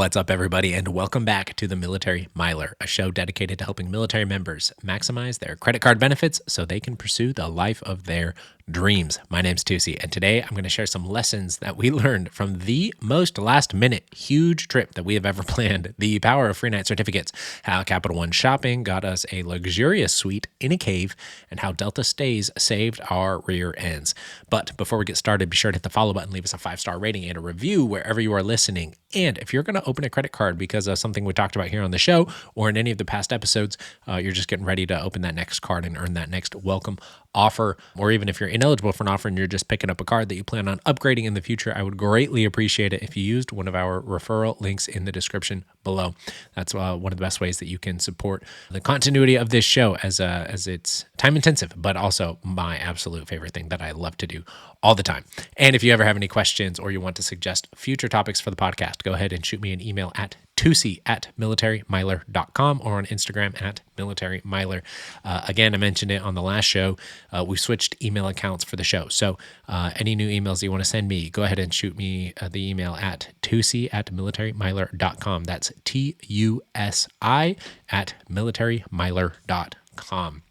What's up, everybody, and welcome back to the Military Miler, a show dedicated to helping military members maximize their credit card benefits so they can pursue the life of their dreams. My name's Tusi, and today I'm going to share some lessons that we learned from the most last-minute huge trip that we have ever planned, the power of free night certificates, how Capital One shopping got us a luxurious suite in a cave, and how Delta stays saved our rear ends. But before we get started, be sure to hit the follow button, leave us a 5-star rating and a review wherever you are listening. And if you're going to open a credit card because of something we talked about here on the show or in any of the past episodes, you're just getting ready to open that next card and earn that next welcome offer, or even if you're ineligible for an offer and you're just picking up a card that you plan on upgrading in the future, I would greatly appreciate it if you used one of our referral links in the description below. That's one of the best ways that you can support the continuity of this show, as it's time intensive, but also my absolute favorite thing that I love to do all the time. And if you ever have any questions or you want to suggest future topics for the podcast, go ahead and shoot me an email at tusi@militarymiler.com or on Instagram at militarymiler. Again, I mentioned it on the last show. We switched email accounts for the show. So any new emails you want to send me, go ahead and shoot me the email at tusi@militarymiler.com. That's TUSI@militarymiler.com.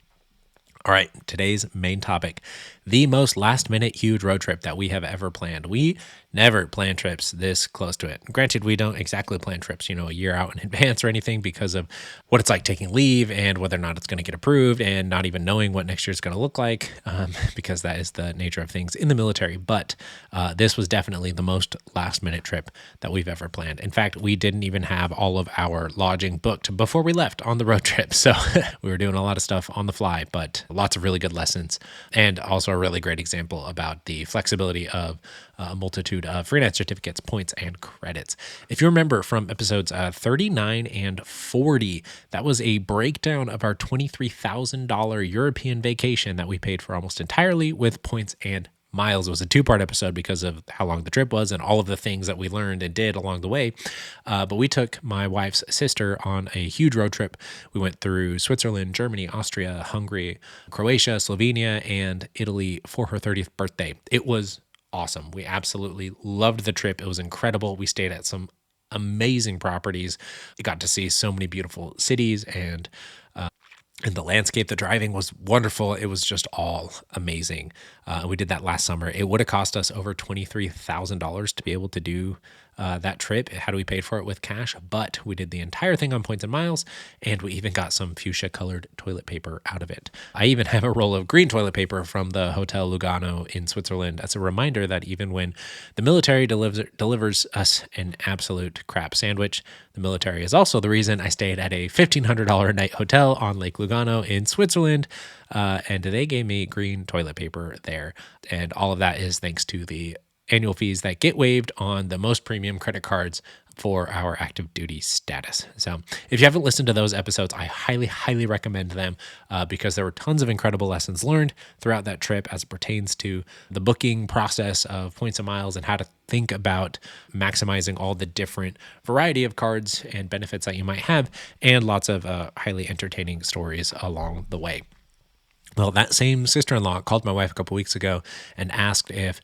All right, today's main topic, the most last-minute huge road trip that we have ever planned. We never plan trips this close to it. Granted, we don't exactly plan trips, a year out in advance or anything because of what it's like taking leave and whether or not it's going to get approved and not even knowing what next year is going to look like, because that is the nature of things in the military. But this was definitely the most last-minute trip that we've ever planned. In fact, we didn't even have all of our lodging booked before we left on the road trip. So we were doing a lot of stuff on the fly, but lots of really good lessons and also a really great example about the flexibility of a multitude of free night certificates, points, and credits. If you remember from episodes 39 and 40, that was a breakdown of our $23,000 European vacation that we paid for almost entirely with points and miles. It was a two-part episode because of how long the trip was and all of the things that we learned and did along the way. But we took my wife's sister on a huge road trip. We went through Switzerland, Germany, Austria, Hungary, Croatia, Slovenia, and Italy for her 30th birthday. It was awesome. We absolutely loved the trip. It was incredible. We stayed at some amazing properties. We got to see so many beautiful cities and the landscape, the driving was wonderful. It was just all amazing. We did that last summer. It would have cost us over $23,000 to be able to do that trip had we paid for it with cash, but we did the entire thing on points and miles, and we even got some fuchsia colored toilet paper out of it. I even have a roll of green toilet paper from the Hotel Lugano in Switzerland as a reminder that even when the military delivers us an absolute crap sandwich, the military is also the reason I stayed at a $1,500 a night hotel on Lake Lugano in Switzerland, and they gave me green toilet paper there, and all of that is thanks to the annual fees that get waived on the most premium credit cards for our active duty status. So if you haven't listened to those episodes, I highly, highly recommend them because there were tons of incredible lessons learned throughout that trip as it pertains to the booking process of points and miles and how to think about maximizing all the different variety of cards and benefits that you might have, and lots of highly entertaining stories along the way. Well, that same sister-in-law called my wife a couple weeks ago and asked if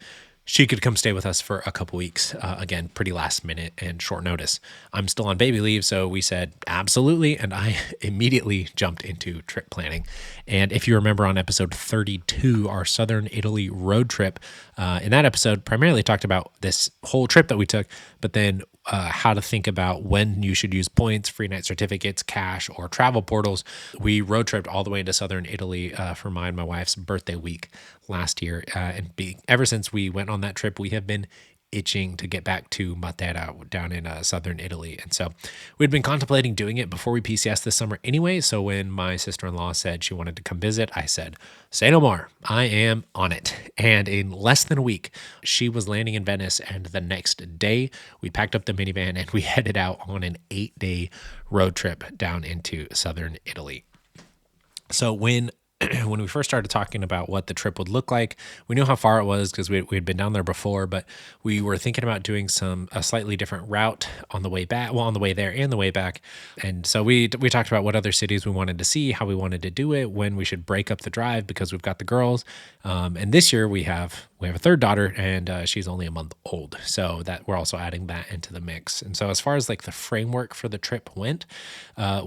she could come stay with us for a couple weeks. Again, pretty last minute and short notice. I'm still on baby leave, so we said absolutely, and I immediately jumped into trip planning. And if you remember on episode 32, our Southern Italy road trip, in that episode primarily talked about this whole trip that we took, but then how to think about when you should use points, free night certificates, cash, or travel portals. We road tripped all the way into Southern Italy for my and my wife's birthday week last year. Ever since we went on that trip, we have been itching to get back to Matera down in southern Italy. And so we'd been contemplating doing it before we PCS this summer anyway. So when my sister-in-law said she wanted to come visit, I said, say no more. I am on it. And in less than a week, she was landing in Venice. And the next day, we packed up the minivan and we headed out on an 8-day road trip down into southern Italy. So when when we first started talking about what the trip would look like, we knew how far it was because we had been down there before, but we were thinking about doing a slightly different route on the way back, well, on the way there and the way back. And so we talked about what other cities we wanted to see, how we wanted to do it, when we should break up the drive because we've got the girls. And this year we have a third daughter, and she's only a month old. So that we're also adding that into the mix. And so as far as like the framework for the trip went,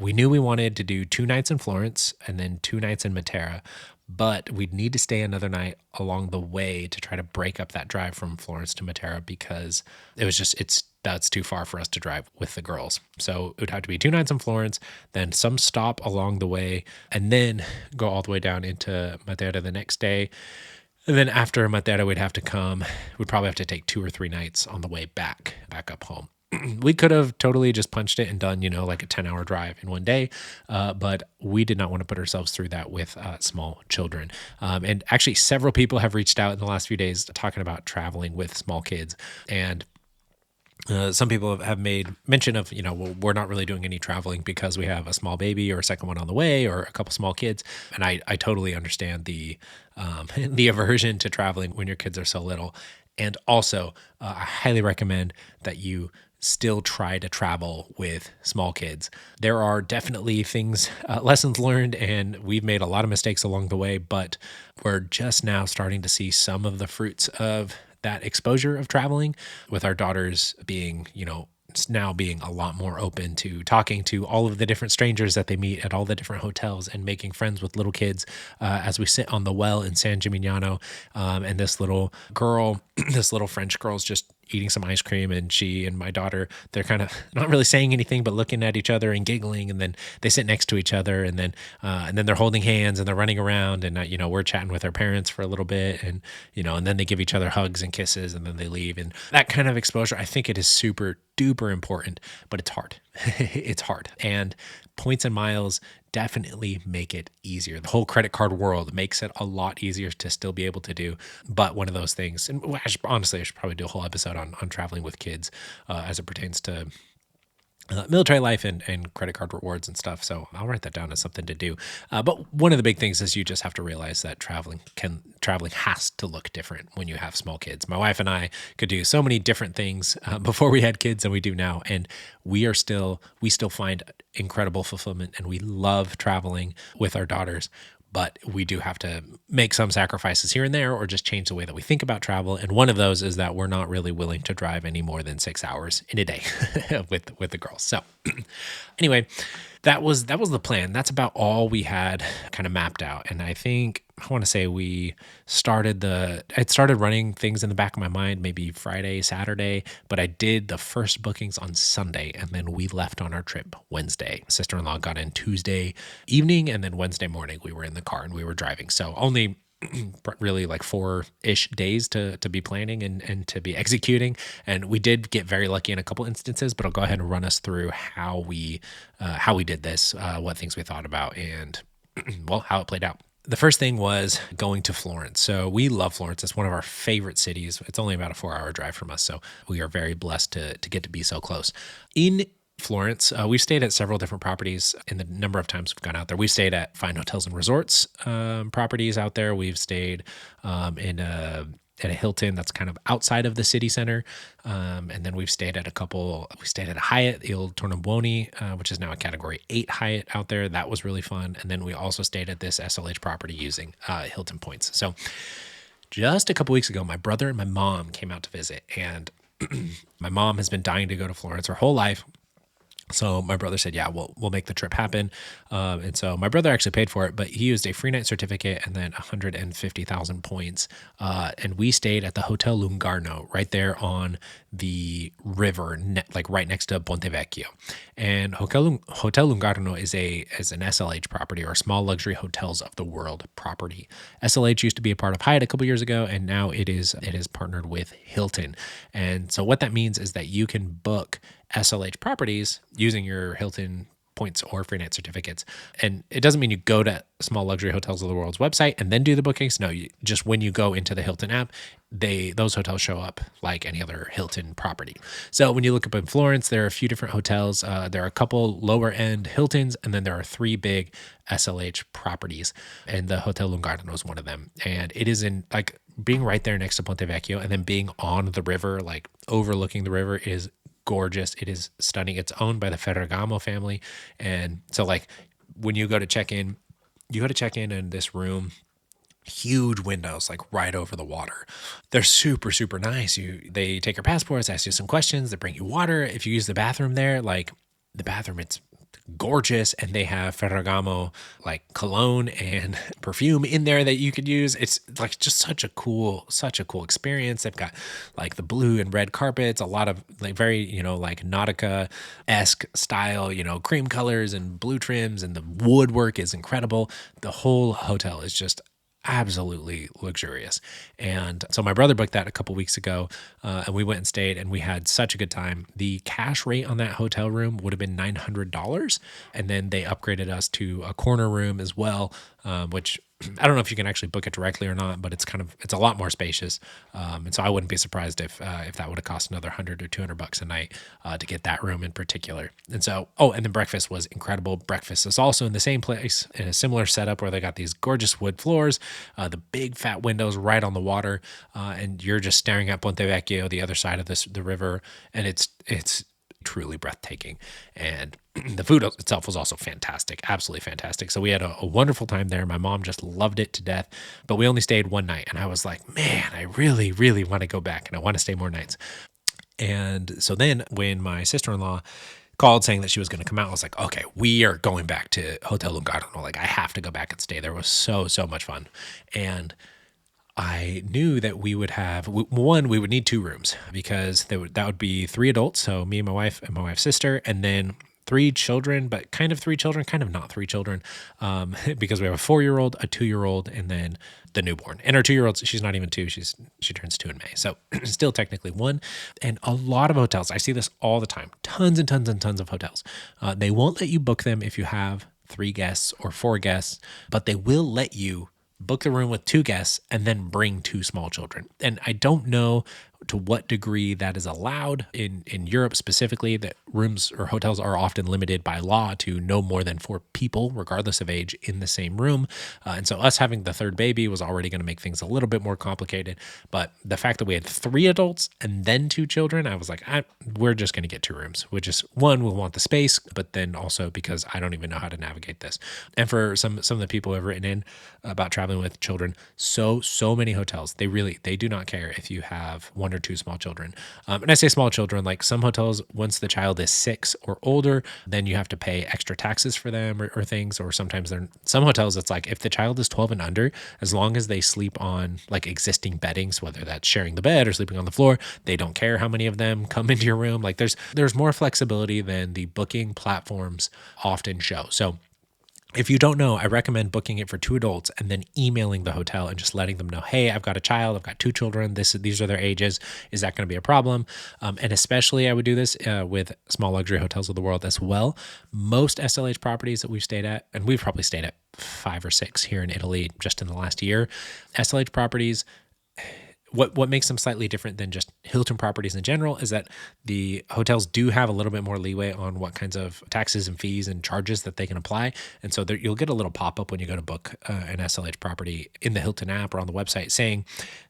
we knew we wanted to do 2 nights in Florence and then 2 nights in Matera, but we'd need to stay another night along the way to try to break up that drive from Florence to Matera because that's too far for us to drive with the girls. So it would have to be 2 nights in Florence, then some stop along the way, and then go all the way down into Matera the next day. And then after Matera, we'd probably have to take 2 or 3 nights on the way back up home. We could have totally just punched it and done, like a 10-hour drive in one day, but we did not want to put ourselves through that with small children. And actually, several people have reached out in the last few days talking about traveling with small kids. And some people have made mention of, well, we're not really doing any traveling because we have a small baby or a second one on the way or a couple small kids. And I totally understand the aversion to traveling when your kids are so little. And also, I highly recommend that you still try to travel with small kids. There are definitely lessons learned, and we've made a lot of mistakes along the way, but we're just now starting to see some of the fruits of that exposure of traveling, with our daughters being, now being a lot more open to talking to all of the different strangers that they meet at all the different hotels and making friends with little kids as we sit on the well in San Gimignano. And this little girl, this little French girl's just eating some ice cream, and she and my daughter, they're kind of not really saying anything but looking at each other and giggling, and then they sit next to each other, and then they're holding hands and they're running around, and we're chatting with our parents for a little bit, and and then they give each other hugs and kisses, and then they leave. And that kind of exposure, I think it is super duper important, but it's hard. It's hard. And points and miles definitely make it easier. The whole credit card world makes it a lot easier to still be able to do. But one of those things, and honestly, I should probably do a whole episode on traveling with kids as it pertains to military life and credit card rewards and stuff. So I'll write that down as something to do. But one of the big things is you just have to realize that traveling has to look different when you have small kids. My wife and I could do so many different things before we had kids than we do now. And we still find incredible fulfillment, and we love traveling with our daughters. But we do have to make some sacrifices here and there, or just change the way that we think about travel. And one of those is that we're not really willing to drive any more than 6 hours in a day with the girls. So anyway, that was the plan. That's about all we had kind of mapped out. And I think I want to say it started running things in the back of my mind, maybe Friday, Saturday, but I did the first bookings on Sunday, and then we left on our trip Wednesday. Sister-in-law got in Tuesday evening, and then Wednesday morning we were in the car and we were driving. So only really like 4-ish days to be planning and to be executing. And we did get very lucky in a couple instances, but I'll go ahead and run us through how we did this, what things we thought about, and well, how it played out. The first thing was going to Florence. So we love Florence. It's one of our favorite cities. It's only about a 4-hour drive from us. So we are very blessed to get to be so close. In Florence, we've stayed at several different properties in the number of times we've gone out there. We've stayed at fine hotels and resorts properties out there. We've stayed at a Hilton that's kind of outside of the city center. And then we've stayed at we stayed at a Hyatt, the old Tornabuoni, which is now a category 8 Hyatt out there. That was really fun. And then we also stayed at this SLH property using Hilton points. So just a couple weeks ago, my brother and my mom came out to visit, and my mom has been dying to go to Florence her whole life. So my brother said, yeah, we'll make the trip happen. And so my brother actually paid for it, but he used a free night certificate and then 150,000 points. And we stayed at the Hotel Lungarno right there on the river, like right next to Ponte Vecchio. And Hotel Lungarno is an SLH property, or Small Luxury Hotels of the World property. SLH used to be a part of Hyatt a couple years ago, and now it is partnered with Hilton. And so what that means is that you can book SLH properties using your Hilton points or free night certificates. And it doesn't mean you go to Small Luxury Hotels of the World's website and then do the bookings. No, just when you go into the Hilton app, those hotels show up like any other Hilton property. So when you look up in Florence, there are a few different hotels. There are a couple lower end Hiltons, and then there are 3 big SLH properties, and the Hotel Lung'Arno is one of them. And it is in like being right there next to Ponte Vecchio, and then being on the river, like overlooking the river, is gorgeous. It is stunning. It's owned by the Ferragamo family, and so like when you go to check in, in this room. Huge windows, like right over the water. They're super, super nice. They take your passports, ask you some questions, they bring you water. If you use the bathroom there, like the bathroom, it's gorgeous, and they have Ferragamo like cologne and perfume in there that you could use. It's like just such a cool experience. They've got like the blue and red carpets, a lot of like very, like Nautica-esque style, cream colors and blue trims, and the woodwork is incredible. The whole hotel is just absolutely luxurious. And so my brother booked that a couple weeks ago, and we went and stayed, and we had such a good time. The cash rate on that hotel room would have been $900, and then they upgraded us to a corner room as well, which I don't know if you can actually book it directly or not, but it's a lot more spacious. And so I wouldn't be surprised if that would have cost another $100 or $200 a night to get that room in particular. And so, and then breakfast was incredible. Breakfast is also in the same place in a similar setup where they got these gorgeous wood floors, the big fat windows right on the water, and you're just staring at Ponte Vecchio, the other side of the river, and it's truly breathtaking. And the food itself was also fantastic, absolutely fantastic. So we had a wonderful time there. My mom just loved it to death, but we only stayed one night, and I was like, man, I really, really want to go back, and I want to stay more nights. And so then when my sister-in-law called saying that she was going to come out, I was like, okay, we are going back to Hotel Lung'Arno. Like, I have to go back and stay there. It was so much fun. And I knew that we would have, we would need 2 rooms, because that would be 3 adults. So me and my wife and my wife's sister, and then 3 children, but kind of 3 children, kind of not 3 children, because we have a 4-year-old, a 2-year-old, and then the newborn. And our 2-year-old, she's not even 2, she turns 2 in May. So still technically 1. And a lot of hotels, I see this all the time, tons and tons and tons of hotels. They won't let you book them if you have 3 guests or 4 guests, but they will let you book the room with 2 guests and then bring 2 small children. And I don't know to what degree that is allowed in Europe specifically, that rooms or hotels are often limited by law to no more than 4 people, regardless of age, in the same room. And so us having the 3rd baby was already going to make things a little bit more complicated. But the fact that we had 3 adults and then 2 children, I was like, we're just going to get 2 rooms, which is, one, we'll want the space, but then also because I don't even know how to navigate this. And for some of the people who have written in about traveling with children, so many hotels, they do not care if you have 1 or 2 small children. And I say small children, like some hotels, once the child is 6 or older, then you have to pay extra taxes for them or things. Or sometimes some hotels, it's like if the child is 12 and under, as long as they sleep on like existing beddings, whether that's sharing the bed or sleeping on the floor, they don't care how many of them come into your room. Like there's more flexibility than the booking platforms often show. So if you don't know, I recommend booking it for 2 adults and then emailing the hotel and just letting them know, hey, I've got a child, I've got 2 children, these are their ages. Is that going to be a problem? And especially I would do this with Small Luxury Hotels of the World as well. Most SLH properties that we've stayed at, and we've probably stayed at 5 or 6 here in Italy just in the last year, SLH properties, what makes them slightly different than just Hilton properties in general is that the hotels do have a little bit more leeway on what kinds of taxes and fees and charges that they can apply. And so you'll get a little pop-up when you go to book an SLH property in the Hilton app or on the website saying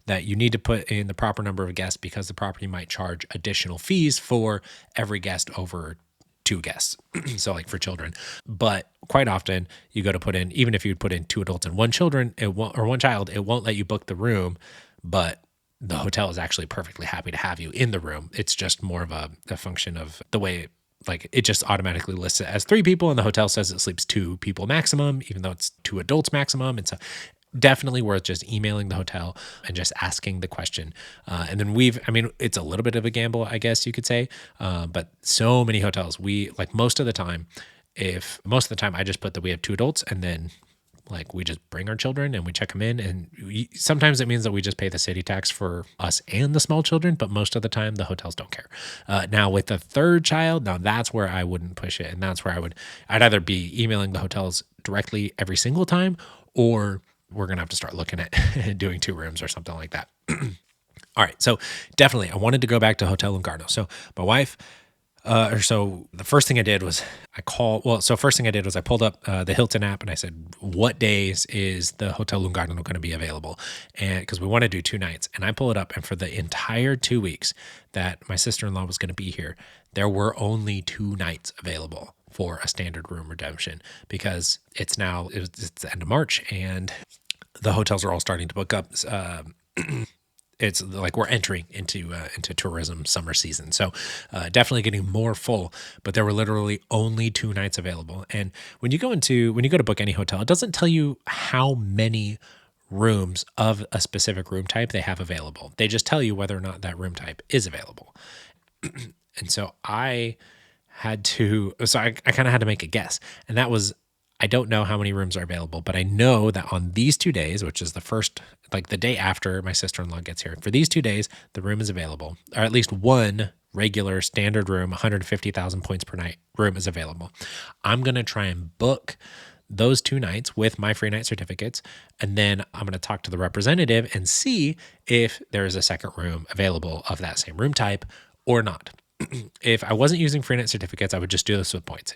that you need to put in the proper number of guests because the property might charge additional fees for every guest over 2 guests. So like for children. But quite often you go to put in, even if you put in 2 adults and 1 children, or 1 child, it won't let you book the room, but the hotel is actually perfectly happy to have you in the room. It's just more of a function of the way, like it just automatically lists it as 3 people, and the hotel says it sleeps 2 people maximum, even though it's 2 adults maximum. And so definitely worth just emailing the hotel and just asking the question. And then it's a little bit of a gamble, I guess you could say. But so many hotels, most of the time I just put that we have 2 adults and then Like we just bring our children and we check them in, and sometimes it means that we just pay the city tax for us and the small children, but most of the time the hotels don't care. Now with the third child, now that's where I wouldn't push it, and that's where I'd either be emailing the hotels directly every single time, or we're gonna have to start looking at doing 2 rooms or something like that. All right, so definitely I wanted to go back to Hotel Lungarno. So my wife. So the first thing I did was I pulled up the Hilton app and I said, what days is the Hotel Lungarno going to be available? And because we want to do 2 nights, and I pull it up, and for the entire 2 weeks that my sister-in-law was going to be here, there were only 2 nights available for a standard room redemption, because it's the end of March and the hotels are all starting to book up. It's like we're entering into tourism summer season. So definitely getting more full, but there were literally only 2 nights available. And when you go to book any hotel, it doesn't tell you how many rooms of a specific room type they have available. They just tell you whether or not that room type is available. And so I kind of had to make a guess. And that was, I don't know how many rooms are available, but I know that on these 2 days, which is the first, like the day after my sister-in-law gets here, for these 2 days, the room is available, or at least one regular standard room, 150,000 points per night room is available. I'm going to try and book those 2 nights with my free night certificates. And then I'm going to talk to the representative and see if there is a second room available of that same room type or not. If I wasn't using free night certificates, I would just do this with points.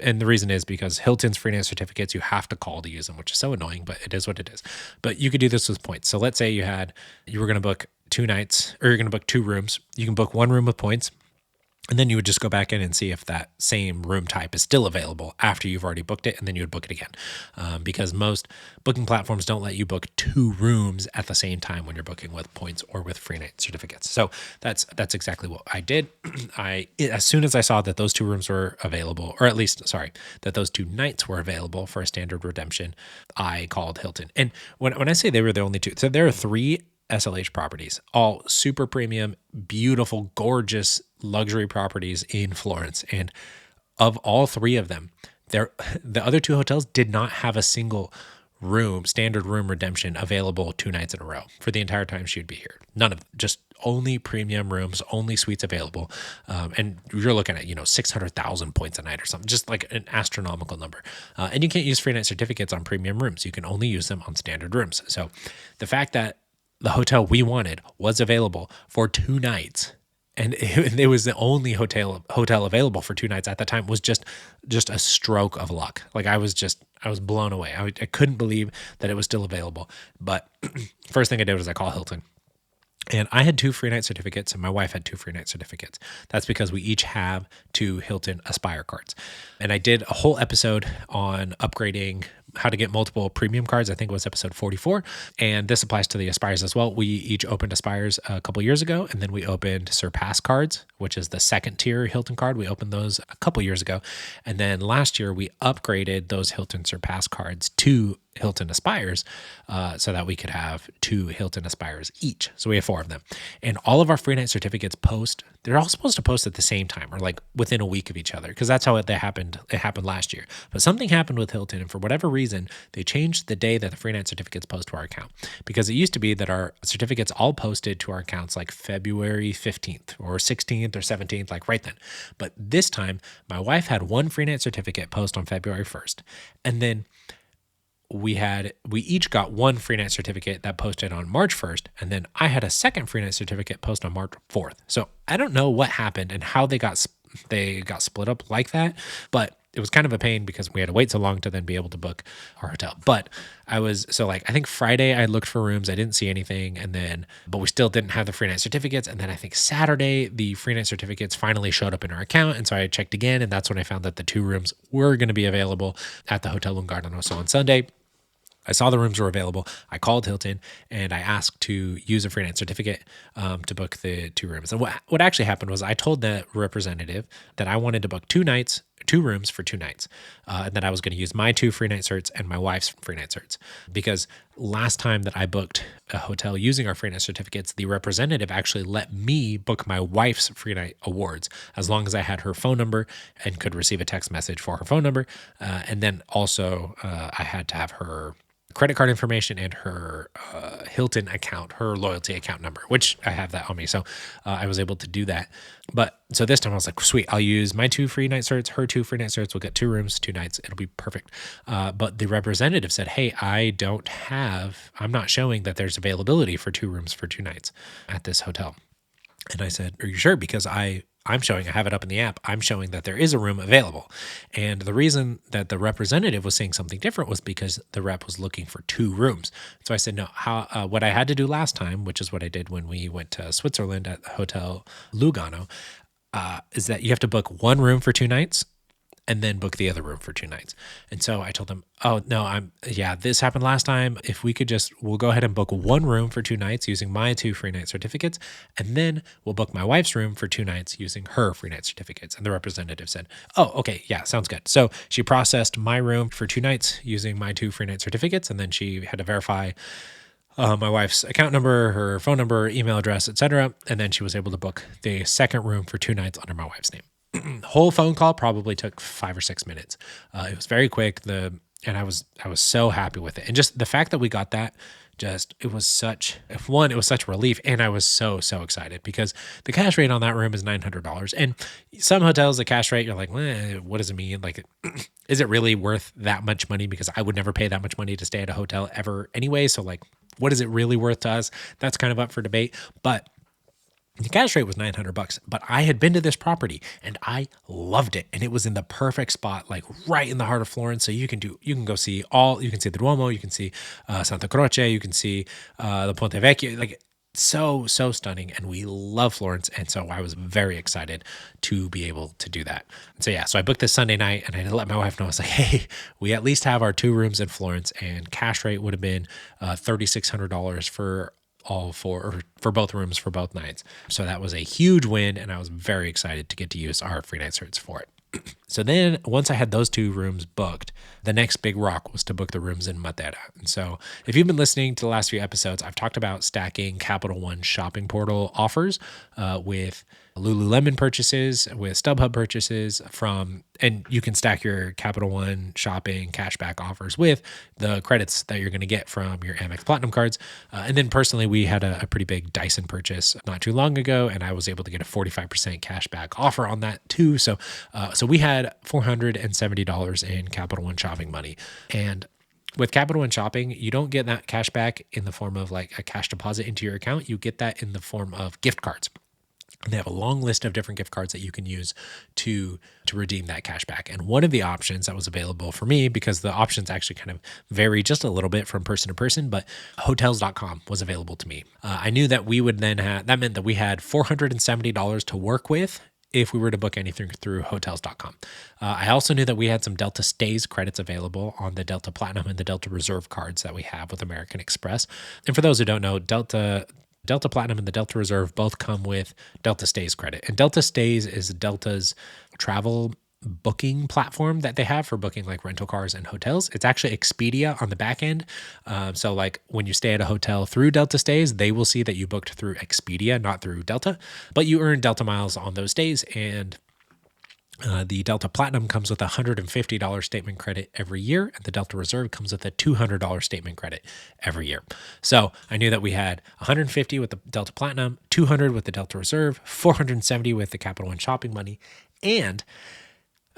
And the reason is because Hilton's free night certificates, you have to call to use them, which is so annoying, but it is what it is. But you could do this with points. So let's say you were going to book 2 nights, or you're going to book 2 rooms. You can book 1 room with points, and then you would just go back in and see if that same room type is still available after you've already booked it, and then you would book it again. Because most booking platforms don't let you book 2 rooms at the same time when you're booking with points or with free night certificates. So that's exactly what I did. As soon as I saw that those 2 rooms were available, or at least, that those 2 nights were available for a standard redemption, I called Hilton. And when I say they were the only 2, so there are 3 SLH properties, all super premium, beautiful, gorgeous luxury properties in Florence. And of all 3 of them, the other 2 hotels did not have a single standard room redemption available 2 nights in a row for the entire time she would be here. None of them, just only premium rooms, only suites available. And you're looking at, 600,000 points a night or something, just like an astronomical number. And you can't use free night certificates on premium rooms. You can only use them on standard rooms. So the fact that the hotel we wanted was available for 2 nights, and it was the only hotel available for 2 nights at the time, was just a stroke of luck. Like I was blown away. I couldn't believe that it was still available. But first thing I did was I called Hilton. And I had 2 free night certificates, and my wife had 2 free night certificates. That's because we each have 2 Hilton Aspire cards. And I did a whole episode on upgrading, how to get multiple premium cards. I think it was episode 44. And this applies to the Aspires as well. We each opened Aspires a couple years ago, and then we opened Surpass cards, which is the second tier Hilton card. We opened those a couple years ago. And then last year we upgraded those Hilton Surpass cards to Hilton Aspires, so that we could have 2 Hilton Aspires each. So we have 4 of them. And all of our free night certificates they're all supposed to post at the same time, or like within a week of each other, because that's how it happened. It happened last year. But something happened with Hilton, and for whatever reason, they changed the day that the free night certificates post to our account. Because it used to be that our certificates all posted to our accounts like February 15th or 16th or 17th, like right then. But this time, my wife had 1 free night certificate post on February 1st. And then we each got 1 free night certificate that posted on March 1st, and then I had a second free night certificate post on March 4th. So I don't know what happened and how they got split up like that, but it was kind of a pain because we had to wait so long to then be able to book our hotel. But I think Friday I looked for rooms, I didn't see anything, but we still didn't have the free night certificates. And then I think Saturday the free night certificates finally showed up in our account, and so I checked again, and that's when I found that the 2 rooms were going to be available at the Hotel Lungarno. So on Sunday, I saw the rooms were available. I called Hilton and I asked to use a free night certificate to book the 2 rooms. And what actually happened was I told the representative that I wanted to book 2 nights, two rooms for 2 nights. And then I was going to use my 2 free night certs and my wife's free night certs. Because last time that I booked a hotel using our free night certificates, the representative actually let me book my wife's free night awards as long as I had her phone number and could receive a text message for her phone number. And then also I had to have her credit card information and her Hilton account, her loyalty account number, which I have that on me. So I was able to do that. But so this time I was like, sweet, I'll use my 2 free night certs, her 2 free night certs. We'll get 2 rooms, 2 nights. It'll be perfect. But the representative said, hey, I'm not showing that there's availability for 2 rooms for 2 nights at this hotel. And I said, are you sure? Because I'm showing, I have it up in the app, I'm showing that there is a room available. And the reason that the representative was saying something different was because the rep was looking for 2 rooms. So I said, no, what I had to do last time, which is what I did when we went to Switzerland at the Hotel Lugano, is that you have to book 1 room for 2 nights and then book the other room for 2 nights. And so I told them, oh, no, this happened last time. If we could we'll go ahead and book 1 room for 2 nights using my 2 free night certificates. And then we'll book my wife's room for 2 nights using her free night certificates. And the representative said, oh, okay, yeah, sounds good. So she processed my room for 2 nights using my 2 free night certificates. And then she had to verify my wife's account number, her phone number, email address, etc. And then she was able to book the second room for 2 nights under my wife's name. Whole phone call probably took 5 or 6 minutes. It was very quick. And I was so happy with it. And just the fact that we got that, it was such relief. And I was so excited because the cash rate on that room is $900. And some hotels, the cash rate, you're like, what does it mean? Like, is it really worth that much money? Because I would never pay that much money to stay at a hotel ever anyway. So like, what is it really worth to us? That's kind of up for debate. But the cash rate was $900, but I had been to this property and I loved it. And it was in the perfect spot, like right in the heart of Florence. So you can go see you can see the Duomo, you can see Santa Croce, you can see the Ponte Vecchio, like so stunning. And we love Florence. And so I was very excited to be able to do that. So I booked this Sunday night and I let my wife know. I was like, hey, we at least have our 2 rooms in Florence, and cash rate would have been $3,600 for both rooms for both nights. So that was a huge win, and I was very excited to get to use our free night certs for it. So then once I had those 2 rooms booked, the next big rock was to book the rooms in Matera. And so if you've been listening to the last few episodes, I've talked about stacking Capital One shopping portal offers with Lululemon purchases, with StubHub purchases and you can stack your Capital One shopping cashback offers with the credits that you're going to get from your Amex Platinum cards. And then personally, we had a pretty big Dyson purchase not too long ago, and I was able to get a 45% cashback offer on that too. So we had $470 in Capital One shopping money. And with Capital One shopping, you don't get that cash back in the form of like a cash deposit into your account. You get that in the form of gift cards. And they have a long list of different gift cards that you can use to redeem that cash back. And one of the options that was available for me, because the options actually kind of vary just a little bit from person to person, but hotels.com was available to me. I knew that we would then that meant that we had $470 to work with if we were to book anything through hotels.com. I also knew that we had some Delta Stays credits available on the Delta Platinum and the Delta Reserve cards that we have with American Express. And for those who don't know, Delta Platinum and the Delta Reserve both come with Delta Stays credit. And Delta Stays is Delta's travel booking platform that they have for booking like rental cars and hotels. It's actually Expedia on the back end. So like when you stay at a hotel through Delta Stays, they will see that you booked through Expedia, not through Delta, but you earn Delta miles on those stays. And the Delta Platinum comes with a $150 statement credit every year, and the Delta Reserve comes with a $200 statement credit every year. So I knew that we had $150 with the Delta Platinum, $200 with the Delta Reserve, $470 with the Capital One shopping money, and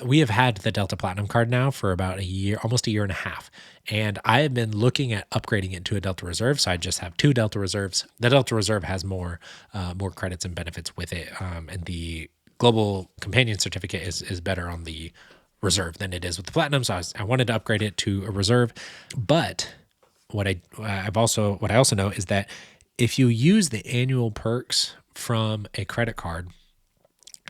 we have had the Delta Platinum card now for about a year, almost a year and a half. And I have been looking at upgrading it to a Delta Reserve. So I just have 2 Delta Reserves. The Delta Reserve has more credits and benefits with it. And the Global Companion Certificate is better on the Reserve than it is with the Platinum. So I wanted to upgrade it to a Reserve. But what I also know is that if you use the annual perks from a credit card,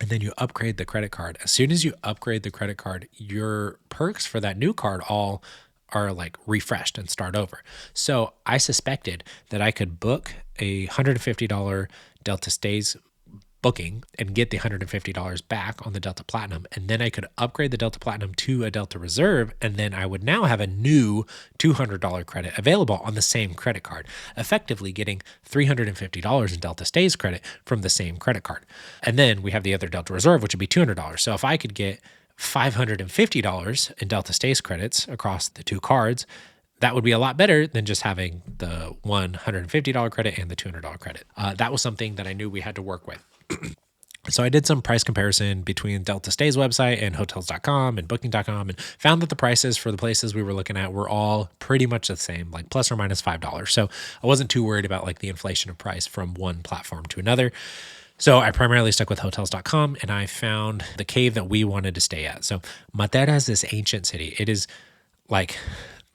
and then you upgrade the credit card, as soon as you upgrade the credit card, your perks for that new card all are like refreshed and start over. So I suspected that I could book a $150 Delta Stays booking and get the $150 back on the Delta Platinum. And then I could upgrade the Delta Platinum to a Delta Reserve. And then I would now have a new $200 credit available on the same credit card, effectively getting $350 in Delta Stays credit from the same credit card. And then we have the other Delta Reserve, which would be $200. So if I could get $550 in Delta Stays credits across the two cards, that would be a lot better than just having the $150 credit and the $200 credit. That was something that I knew we had to work with. So I did some price comparison between Delta Stays website and hotels.com and booking.com and found that the prices for the places we were looking at were all pretty much the same, like plus or minus $5. So I wasn't too worried about like the inflation of price from one platform to another. So I primarily stuck with hotels.com, and I found the cave that we wanted to stay at. So Matera is this ancient city. It is like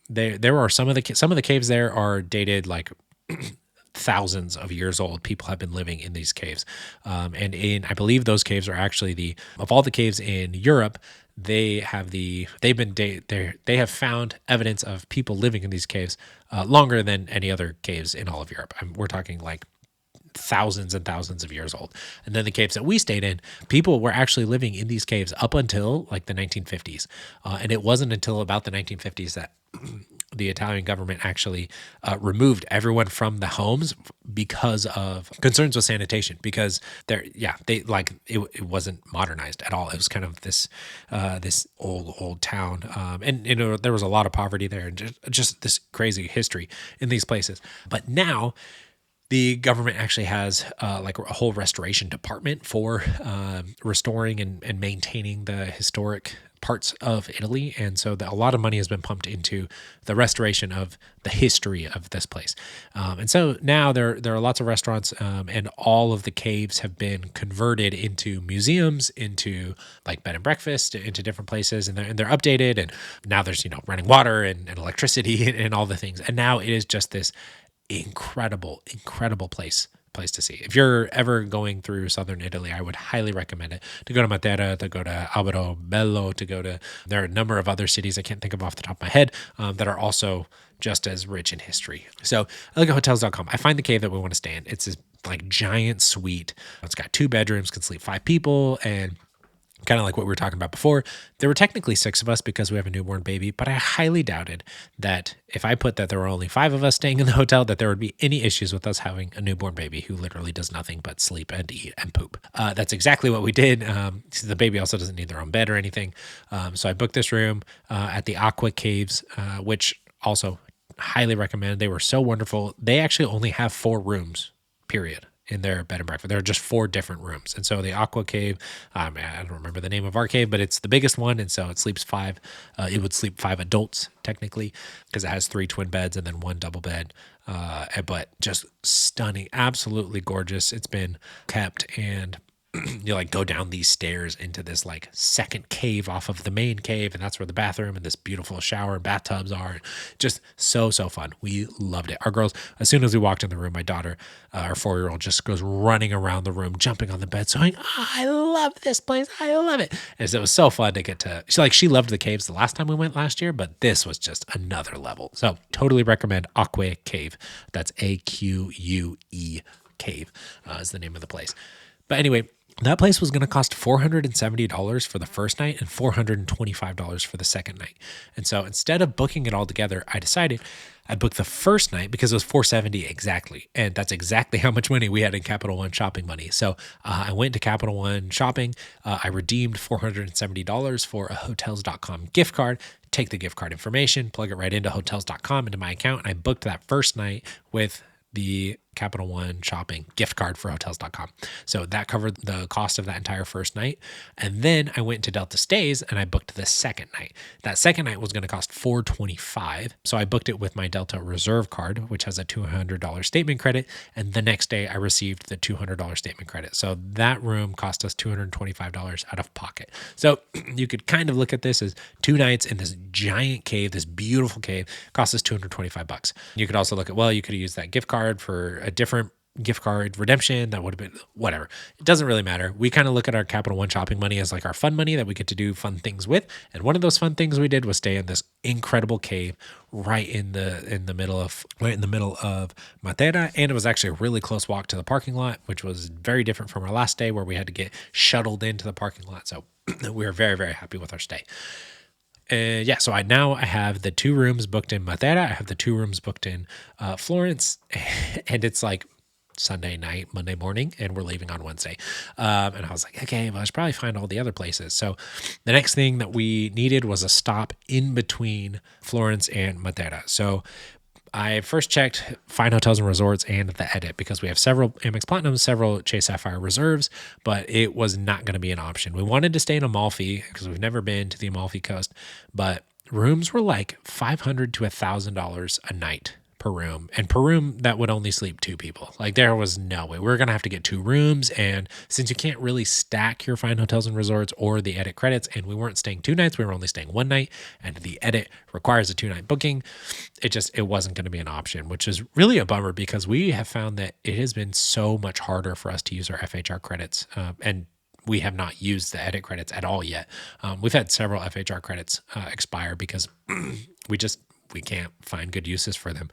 there are some of the caves there are dated like thousands of years old. People have been living in these caves. I believe those caves are actually of all the caves in Europe, they have found evidence of people living in these caves longer than any other caves in all of Europe. We're talking like thousands and thousands of years old. And then the caves that we stayed in, people were actually living in these caves up until like the 1950s. And it wasn't until about the 1950s that the Italian government actually removed everyone from the homes because of concerns with sanitation, because it wasn't modernized at all. It was kind of this old town. And there was a lot of poverty there and just this crazy history in these places. But now the government actually has like a whole restoration department for restoring and maintaining the historic parts of Italy. And so a lot of money has been pumped into the restoration of the history of this place. And so now there are lots of restaurants and all of the caves have been converted into museums, into like bed and breakfast, into different places. And they're updated. And now there's, running water and electricity and all the things. And now it is just this incredible place to see. If you're ever going through southern Italy, I would highly recommend it. To go to Matera, to go to Albero, there are a number of other cities I can't think of off the top of my head that are also just as rich in history. So I look at hotels.com. I find the cave that we want to stay in. It's this like giant suite. It's got 2 bedrooms, can sleep 5 people, and kind of like what we were talking about before, there were technically 6 of us because we have a newborn baby, but I highly doubted that if I put that there were only 5 of us staying in the hotel, that there would be any issues with us having a newborn baby who literally does nothing but sleep and eat and poop. That's exactly what we did. The baby also doesn't need their own bed or anything. So I booked this room at the Aqua Caves, which also highly recommend. They were so wonderful. They actually only have 4 rooms, period, in their bed and breakfast. There are just 4 different rooms. And so the Aqua Cave, I don't remember the name of our cave, but it's the biggest one. And so it sleeps 5. It would sleep 5 adults technically because it has 3 twin beds and then 1 double bed. But just stunning, absolutely gorgeous. It's been kept, and you like go down these stairs into this like second cave off of the main cave, and that's where the bathroom and this beautiful shower and bathtubs are. Just so fun. We loved it. Our girls, as soon as we walked in the room, my daughter, our 4-year-old, just goes running around the room, jumping on the bed, saying, I love this place. I love it. And so it was so fun to get to, she loved the caves the last time we went last year, but this was just another level. So totally recommend Aqua Cave. That's AQUE Cave is the name of the place. But anyway, that place was going to cost $470 for the first night and $425 for the second night. And so instead of booking it all together, I decided I'd book the first night because it was $470 exactly. And that's exactly how much money we had in Capital One shopping money. So I went to Capital One shopping. I redeemed $470 for a hotels.com gift card. Take the gift card information, plug it right into hotels.com, into my account. And I booked that first night with the Capital One shopping gift card for hotels.com. So that covered the cost of that entire first night. And then I went to Delta Stays and I booked the second night. That second night was going to cost $425. So I booked it with my Delta Reserve card, which has a $200 statement credit. And the next day I received the $200 statement credit. So that room cost us $225 out of pocket. So you could kind of look at this as 2 nights in this giant cave, this beautiful cave, cost us $225. You could also look at, you could use that gift card for a different gift card redemption, that would have been whatever. It doesn't really matter. We kind of look at our Capital One shopping money as like our fun money that we get to do fun things with. And one of those fun things we did was stay in this incredible cave right in the middle of Matera, and it was actually a really close walk to the parking lot, which was very different from our last day where we had to get shuttled into the parking lot. So we were very, very happy with our stay. Yeah, so I have the 2 rooms booked in Matera. I have the 2 rooms booked in Florence, and it's like Sunday night, Monday morning, and we're leaving on Wednesday. And I was like, okay, well, I should probably find all the other places. So the next thing that we needed was a stop in between Florence and Matera. So I first checked Fine Hotels and Resorts and the Edit because we have several Amex Platinums, several Chase Sapphire Reserves, but it was not going to be an option. We wanted to stay in Amalfi because we've never been to the Amalfi Coast, but rooms were like $500 to $1,000 a night per room. And per room, that would only sleep 2 people. Like there was no way. We were going to have to get 2 rooms. And since you can't really stack your Fine Hotels and Resorts or the Edit credits, and we weren't staying 2 nights, we were only staying 1 night, and the Edit requires a 2-night booking, it wasn't going to be an option, which is really a bummer because we have found that it has been so much harder for us to use our FHR credits. And we have not used the Edit credits at all yet. We've had several FHR credits expire because we can't find good uses for them,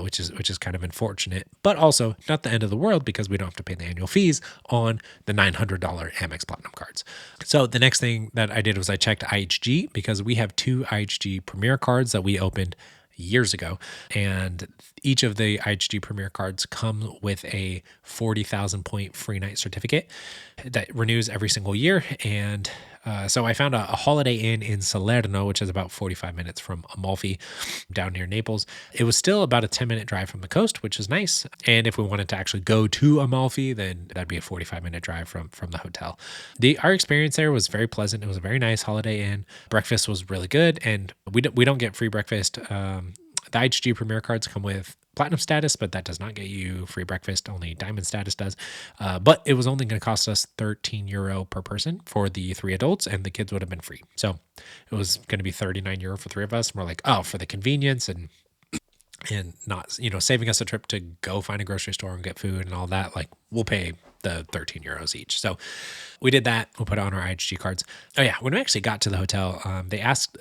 which is kind of unfortunate, but also not the end of the world because we don't have to pay the annual fees on the $900 Amex Platinum cards. So the next thing that I did was I checked IHG because we have 2 IHG Premier cards that we opened years ago, and each of the IHG Premier cards come with a 40,000 point free night certificate that renews every single year. And so I found a Holiday Inn in Salerno, which is about 45 minutes from Amalfi down near Naples. It was still about a 10-minute drive from the coast, which is nice. And if we wanted to actually go to Amalfi, then that'd be a 45-minute drive from the hotel. Our experience there was very pleasant. It was a very nice Holiday Inn. Breakfast was really good, and we don't get free breakfast. The IHG Premier cards come with Platinum status, but that does not get you free breakfast. Only Diamond status does. But it was only going to cost us €13 per person for the 3 adults, and the kids would have been free. So it was going to be €39 for 3 of us. And we're like, oh, for the convenience and not, saving us a trip to go find a grocery store and get food and all that, like we'll pay the €13 each. So we did that. We'll put it on our IHG cards. Oh yeah, when we actually got to the hotel, they asked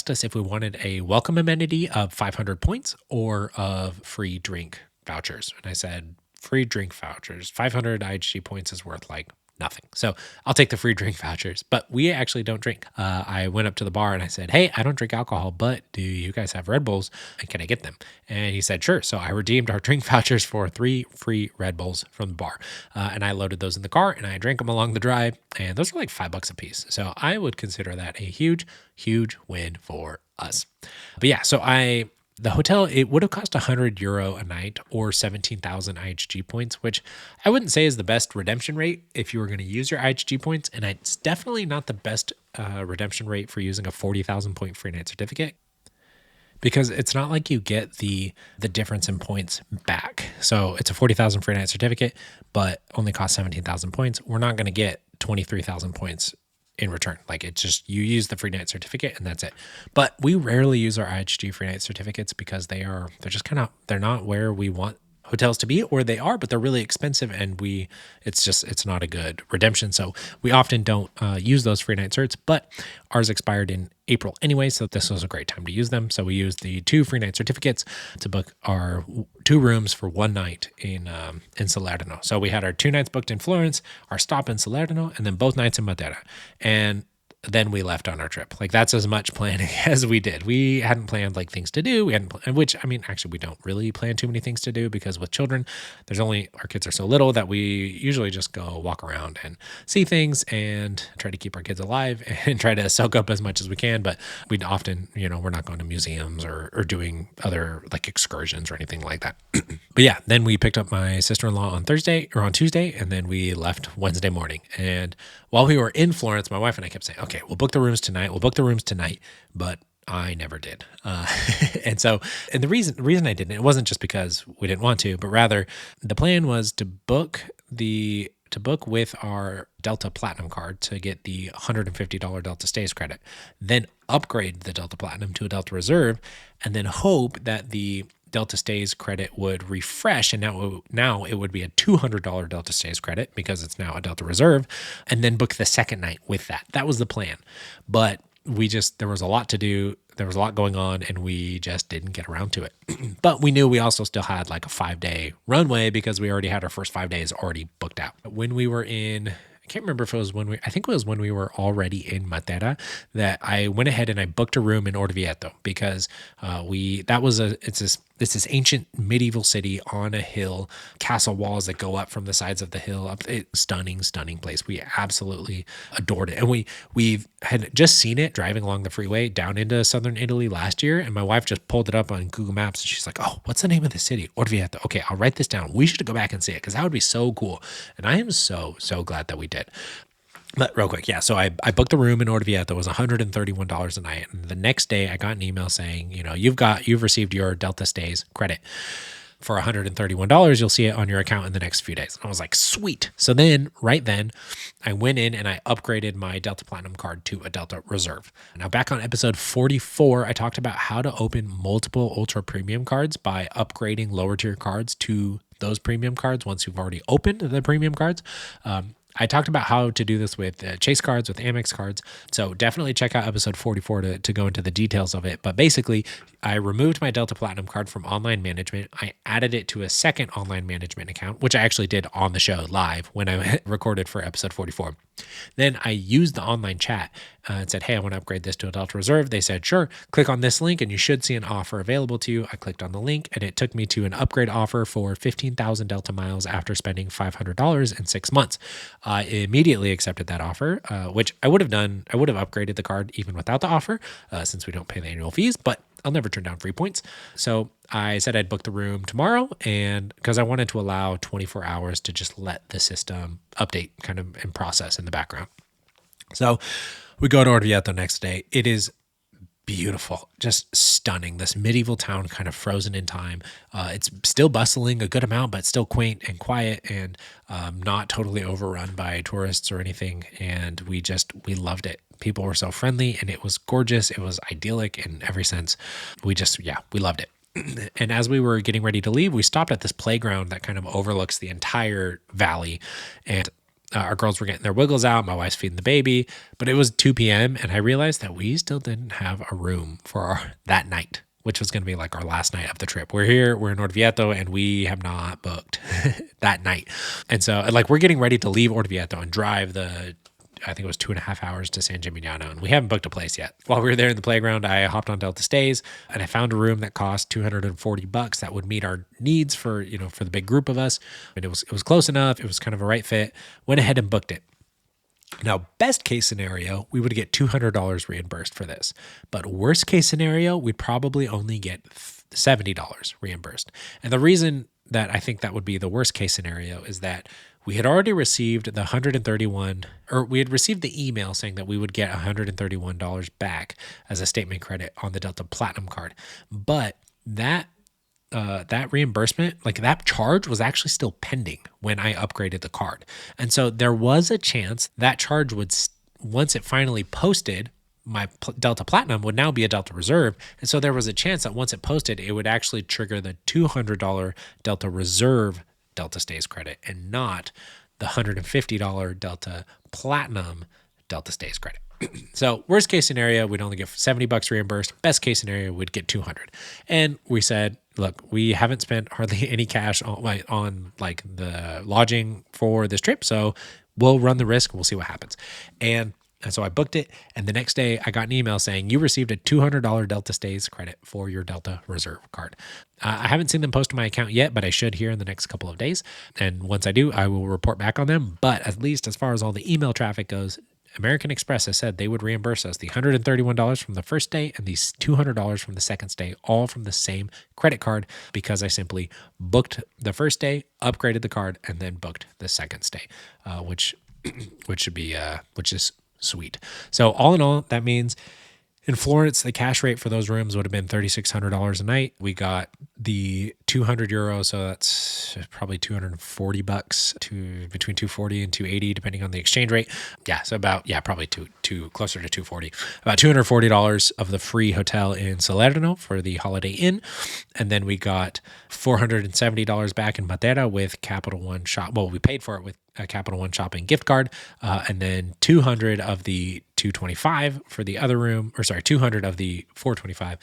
us if we wanted a welcome amenity of 500 points or of free drink vouchers. And I said, free drink vouchers. 500 IHG points is worth like nothing. So I'll take the free drink vouchers, but we actually don't drink. I went up to the bar and I said, hey, I don't drink alcohol, but do you guys have Red Bulls? And can I get them? And he said, sure. So I redeemed our drink vouchers for 3 free Red Bulls from the bar. And I loaded those in the car and I drank them along the drive. And those are like $5 a piece. So I would consider that a huge, huge win for us. But yeah, so the hotel, it would have cost €100 a night or 17,000 IHG points, which I wouldn't say is the best redemption rate if you were going to use your IHG points. And it's definitely not the best redemption rate for using a 40,000 point free night certificate, because it's not like you get the difference in points back. So it's a 40,000 free night certificate, but only costs 17,000 points. We're not going to get 23,000 points in return. Like it's just, you use the free night certificate and that's it. But we rarely use our IHG free night certificates because they're not where we want hotels to be, or they are, but they're really expensive and it's not a good redemption. So we often don't use those free night certs, but ours expired in April anyway, so this was a great time to use them. So we used the 2 free night certificates to book our 2 rooms for 1 night in Salerno. So we had our 2 nights booked in Florence, our stop in Salerno, and then both nights in Matera. And then we left on our trip. Like that's as much planning as we did. We hadn't planned like things to do. Actually we don't really plan too many things to do because with children, our kids are so little that we usually just go walk around and see things and try to keep our kids alive and try to soak up as much as we can. But we'd often, we're not going to museums or doing other like excursions or anything like that. But yeah, then we picked up my sister-in-law on Tuesday, and then we left Wednesday morning. And while we were in Florence, my wife and I kept saying, okay, we'll book the rooms tonight, but I never did. And the reason I didn't, it wasn't just because we didn't want to, but rather the plan was to book with our Delta Platinum card to get the $150 Delta Stays credit, then upgrade the Delta Platinum to a Delta Reserve, and then hope that the Delta Stays credit would refresh, and now it would be a $200 Delta Stays credit because it's now a Delta Reserve, and then book the second night with that. That was the plan. But there was a lot to do. There was a lot going on, and we just didn't get around to it. But we knew we also still had like a 5-day runway because we already had our first 5 days already booked out. When we were I can't remember if it was I think it was when we were already in Matera that I went ahead and I booked a room in Orvieto because it's this ancient medieval city on a hill, castle walls that go up from the sides of the hill. Stunning place. We absolutely adored it. And we had just seen it driving along the freeway down into southern Italy last year. And my wife just pulled it up on Google Maps and she's like, oh, what's the name of the city? Orvieto. Okay, I'll write this down. We should go back and see it because that would be so cool. And I am so glad that we did. But real quick, yeah. So I booked the room in Orvieto. It was $131 a night. And the next day I got an email saying, you've received your Delta Stays credit for $131. You'll see it on your account in the next few days. And I was like, sweet. So right then I went in and I upgraded my Delta Platinum card to a Delta Reserve. Now back on episode 44, I talked about how to open multiple ultra premium cards by upgrading lower tier cards to those premium cards once you've already opened the premium cards. I talked about how to do this with Chase cards, with Amex cards. So definitely check out episode 44 to go into the details of it. But basically, I removed my Delta Platinum card from online management. I added it to a second online management account, which I actually did on the show live when I recorded for episode 44. Then I used the online chat and said, hey, I want to upgrade this to a Delta Reserve. They said, sure, click on this link and you should see an offer available to you. I clicked on the link and it took me to an upgrade offer for 15,000 Delta miles after spending $500 in 6 months. I immediately accepted that offer, which I would have done. I would have upgraded the card even without the offer since we don't pay the annual fees, but I'll never turn down free points. So I said I'd book the room tomorrow, and because I wanted to allow 24 hours to just let the system update kind of and process in the background. So we go to Orvieto next day. It is beautiful, just stunning. This medieval town kind of frozen in time. It's still bustling a good amount, but still quaint and quiet and not totally overrun by tourists or anything. And we loved it. People were so friendly and it was gorgeous. It was idyllic in every sense. We loved it. And as we were getting ready to leave, we stopped at this playground that kind of overlooks the entire valley. And our girls were getting their wiggles out. My wife's feeding the baby, but it was 2 p.m. and I realized that we still didn't have a room for that night, which was going to be like our last night of the trip. We're here, we're in Orvieto, and we have not booked that night. And so we're getting ready to leave Orvieto and drive I think it was 2.5 hours to San Gimignano, and we haven't booked a place yet. While we were there in the playground, I hopped on Delta Stays and I found a room that cost $240 that would meet our needs for the big group of us. And it was close enough. It was kind of a right fit. Went ahead and booked it. Now, best case scenario, we would get $200 reimbursed for this. But worst case scenario, we'd probably only get $70 reimbursed. And the reason that I think that would be the worst case scenario is that we had already received we had received the email saying that we would get $131 back as a statement credit on the Delta Platinum card. But that reimbursement, that charge was actually still pending when I upgraded the card. And so there was a chance that charge would, once it finally posted, my Delta Platinum would now be a Delta Reserve. And so there was a chance that once it posted, it would actually trigger the $200 Delta Reserve Delta Stays credit and not the $150 Delta Platinum Delta Stays credit. So worst case scenario, we'd only get $70 reimbursed. Best case scenario, we'd get $200. And we said, look, we haven't spent hardly any cash on the lodging for this trip. So we'll run the risk. We'll see what happens. And so I booked it. And the next day I got an email saying you received a $200 Delta Stays credit for your Delta Reserve card. I haven't seen them post to my account yet, but I should here in the next couple of days. And once I do, I will report back on them. But at least as far as all the email traffic goes, American Express has said they would reimburse us the $131 from the first day and the $200 from the second stay, all from the same credit card, because I simply booked the first day, upgraded the card, and then booked the second stay, which is sweet. So all in all, that means In Florence, the cash rate for those rooms would have been $3,600 a night. We got the €200, so that's probably $240 to between 240 and 280, depending on the exchange rate. Yeah, so probably closer to 240. About $240 of the free hotel in Salerno for the Holiday Inn, and then we got $470 back in Matera with Capital One shop. Well, we paid for it with a Capital One shopping gift card, and then 200 of the 225 for the other room, 200 of the 425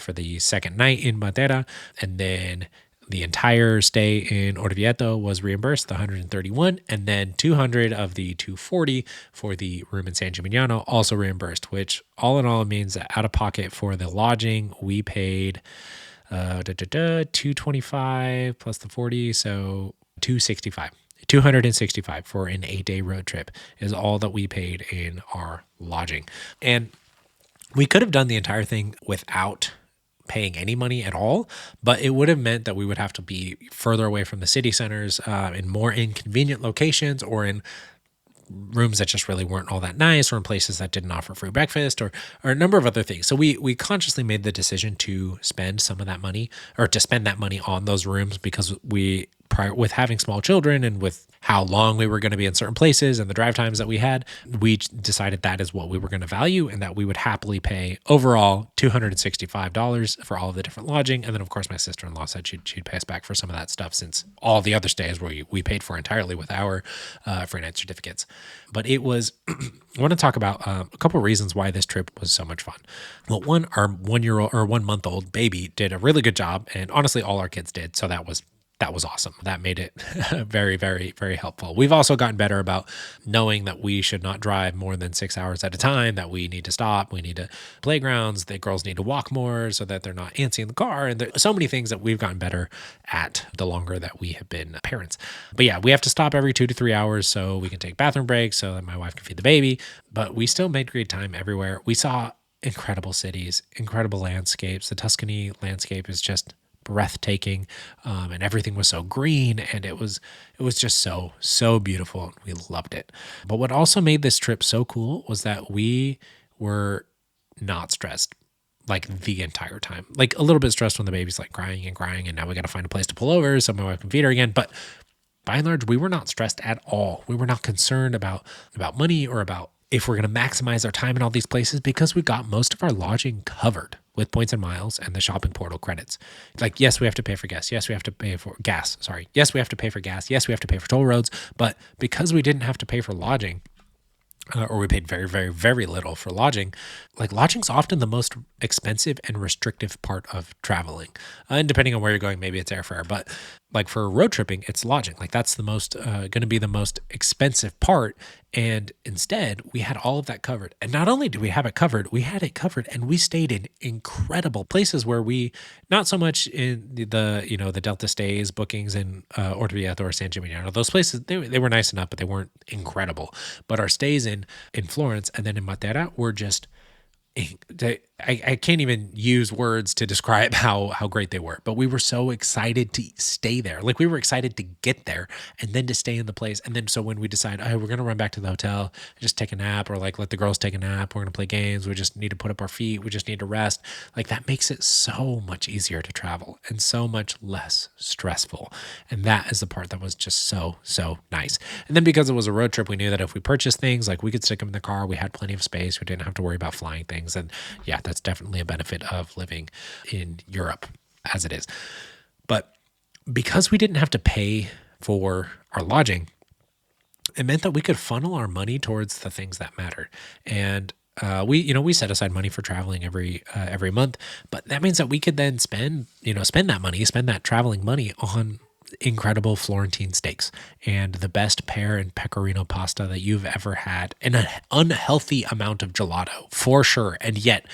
for the second night in Matera, and then the entire stay in Orvieto was reimbursed, the 131, and then 200 of the 240 for the room in San Gimignano also reimbursed, which all in all means that out of pocket for the lodging, we paid 225 plus the 40, so 265. 265 for an 8-day road trip is all that we paid in our lodging. And we could have done the entire thing without paying any money at all, but it would have meant that we would have to be further away from the city centers, in more inconvenient locations, or in rooms that just really weren't all that nice, or in places that didn't offer free breakfast, or a number of other things. So we consciously made the decision to spend some of that money, or to spend that money on those rooms, because with having small children and with how long we were going to be in certain places and the drive times that we had, we decided that is what we were going to value, and that we would happily pay overall $265 for all of the different lodging. And then, of course, my sister-in-law said she'd pay us back for some of that stuff, since all the other stays we paid for entirely with our free night certificates. But it was, I want to talk about a couple of reasons why this trip was so much fun. Well, one, our 1-month-old baby did a really good job, and honestly, all our kids did. So that was awesome. That made it very, very, very helpful. We've also gotten better about knowing that we should not drive more than 6 hours at a time, that we need to stop, we need to playgrounds, the girls need to walk more so that they're not antsy in the car. And there's so many things that we've gotten better at the longer that we have been parents. But yeah, we have to stop every 2 to 3 hours so we can take bathroom breaks so that my wife can feed the baby. But we still made great time everywhere. We saw incredible cities, incredible landscapes. The Tuscany landscape is just breathtaking, and everything was so green, and it was just so beautiful. We loved it. But what also made this trip so cool was that we were not stressed like the entire time. Like a little bit stressed when the baby's like crying, and now we got to find a place to pull over so my wife can feed her again. But by and large, we were not stressed at all. We were not concerned about money, or about if we're going to maximize our time in all these places, because we got most of our lodging covered with points and miles and the shopping portal credits. Like, yes, we have to pay for gas. Yes, we have to pay for gas. Sorry. Yes, we have to pay for gas. Yes, we have to pay for toll roads. But because we didn't have to pay for lodging, or we paid very, very, very little for lodging. Like, lodging's often the most expensive and restrictive part of traveling. And depending on where you're going, maybe it's airfare. But like for road tripping, it's lodging. Like that's the most going to be the most expensive part. And instead, we had all of that covered. And not only did we have it covered, we had it covered, and we stayed in incredible places where we, not so much in the Delta stays, bookings in Orvieto or San Gimignano. Those places, they were nice enough, but they weren't incredible. But our stays in Florence and then in Matera were just, I can't even use words to describe how great they were, but we were so excited to stay there. Like, we were excited to get there and then to stay in the place. And then so when we decide, oh, we're going to run back to the hotel, just take a nap, or like let the girls take a nap, we're going to play games, we just need to put up our feet, we just need to rest. Like, that makes it so much easier to travel and so much less stressful. And that is the part that was just so nice. And then because it was a road trip, we knew that if we purchased things, like we could stick them in the car, we had plenty of space, we didn't have to worry about flying things. And yeah, that's definitely a benefit of living in Europe as it is. But because we didn't have to pay for our lodging, it meant that we could funnel our money towards the things that mattered. And we set aside money for traveling every month, but that means that we could then spend that traveling money on incredible Florentine steaks and the best pear and pecorino pasta that you've ever had, and an unhealthy amount of gelato for sure. And yet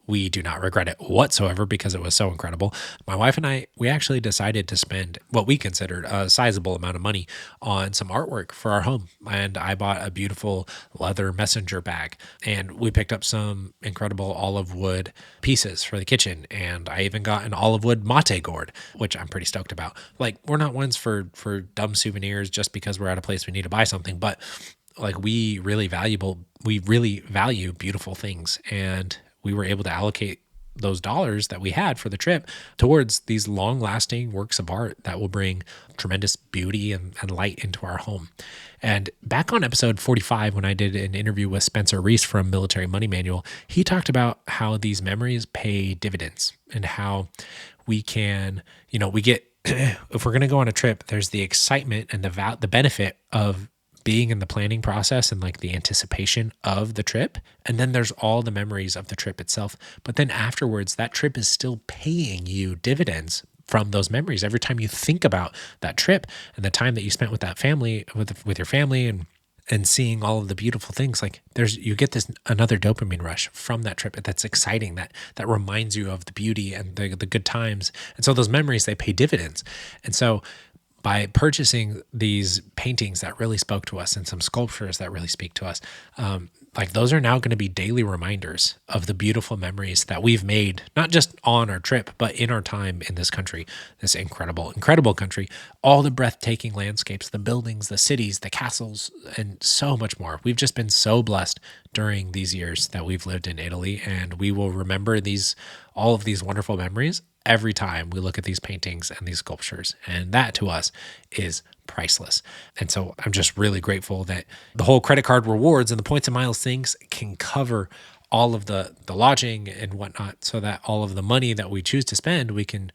we do not regret it whatsoever because it was so incredible. My wife and I, we actually decided to spend what we considered a sizable amount of money on some artwork for our home. And I bought a beautiful leather messenger bag, and we picked up some incredible olive wood pieces for the kitchen. And I even got an olive wood mate gourd, which I'm pretty stoked about. Like, we're not ones for dumb souvenirs just because we're at a place we need to buy something, but like we really value beautiful things. And we were able to allocate those dollars that we had for the trip towards these long-lasting works of art that will bring tremendous beauty and light into our home. And back on episode 45, when I did an interview with Spencer Reese from Military Money Manual, he talked about how these memories pay dividends and how we can, we get, if we're going to go on a trip, there's the excitement and the benefit of being in the planning process and like the anticipation of the trip. And then there's all the memories of the trip itself. But then afterwards, that trip is still paying you dividends from those memories. Every time you think about that trip and the time that you spent with that family, with your family and seeing all of the beautiful things, like you get this another dopamine rush from that trip that's exciting, that reminds you of the beauty and the good times. And so those memories, they pay dividends. And so by purchasing these paintings that really spoke to us and some sculptures that really speak to us, like those are now going to be daily reminders of the beautiful memories that we've made, not just on our trip, but in our time in this country, this incredible, incredible country, all the breathtaking landscapes, the buildings, the cities, the castles, and so much more. We've just been so blessed during these years that we've lived in Italy, and we will remember all of these wonderful memories every time we look at these paintings and these sculptures. And that to us is priceless. And so I'm just really grateful that the whole credit card rewards and the points and miles things can cover all of the lodging and whatnot, so that all of the money that we choose to spend, we can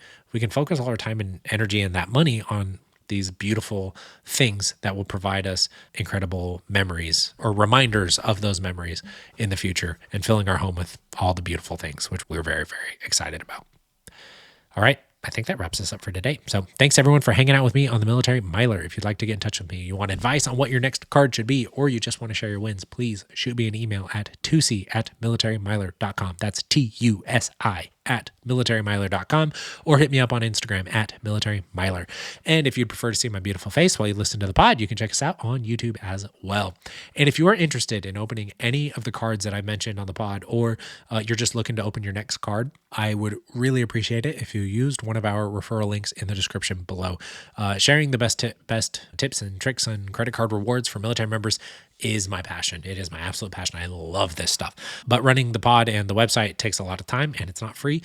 focus all our time and energy and that money on these beautiful things that will provide us incredible memories or reminders of those memories in the future, and filling our home with all the beautiful things, which we're very, very excited about. All right, I think that wraps us up for today. So thanks everyone for hanging out with me on the Military Miler. If you'd like to get in touch with me, you want advice on what your next card should be, or you just want to share your wins, please shoot me an email at tusi@militarymiler.com. That's TUSI at militarymiler.com, or hit me up on Instagram at militarymiler. And if you'd prefer to see my beautiful face while you listen to the pod, you can check us out on YouTube as well. And if you are interested in opening any of the cards that I mentioned on the pod, or you're just looking to open your next card, I would really appreciate it if you used one of our referral links in the description below. Sharing the best tips and tricks and credit card rewards for military members is my passion. It is my absolute passion. I love this stuff. But running the pod and the website takes a lot of time, and it's not free.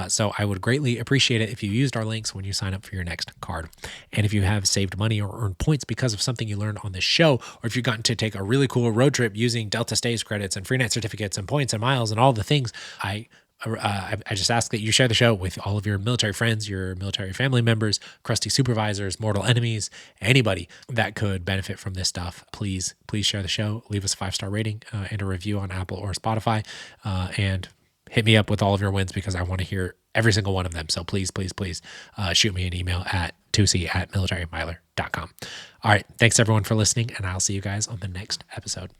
So I would greatly appreciate it if you used our links when you sign up for your next card. And if you have saved money or earned points because of something you learned on this show, or if you've gotten to take a really cool road trip using Delta Stays credits and free night certificates and points and miles and all the things, I just ask that you share the show with all of your military friends, your military family members, crusty supervisors, mortal enemies, anybody that could benefit from this stuff. Please share the show. Leave us a 5-star rating and a review on Apple or Spotify, and hit me up with all of your wins, because I want to hear every single one of them. So please shoot me an email at tusi@militarymiler.com. All right. Thanks everyone for listening, and I'll see you guys on the next episode.